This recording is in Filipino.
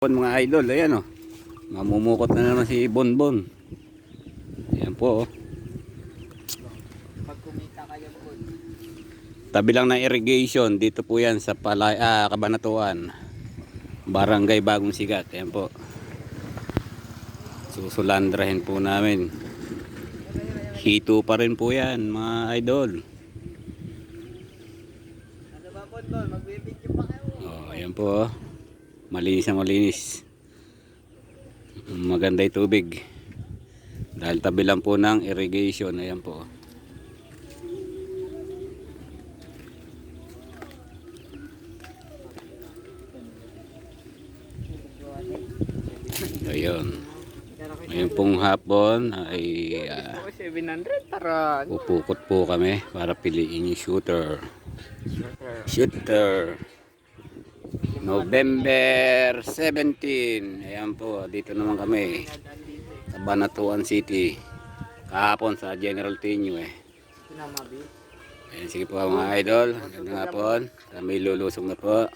Mga idol, ayan o. Mamumukot na naman si Bonbon. Ayan po o. Pag kumita kayo po. Tabi lang ng irrigation. Dito po yan sa Cabanatuan. Barangay Bagong Sigat. Ayan po. Susulandrahin po namin. Hito pa rin po yan mga idol. Ano ba po tol? Magbibidyo pa kayo. Ayan po o. Malinis na malinis. Maganda yung tubig. Dahil tabi lang po ng irrigation. Ayan po. Ayun. Ngayon pong hapon ay 700 para pupukot po kami para piliin yung shooter. Shooter. November 17. Ayan po, dito naman kami sa Cabanatuan City. Kahapon sa General Tinio eh. sinamabi. Ayan, sige po mga idol. Ganda nga po. Kami lulusong na po.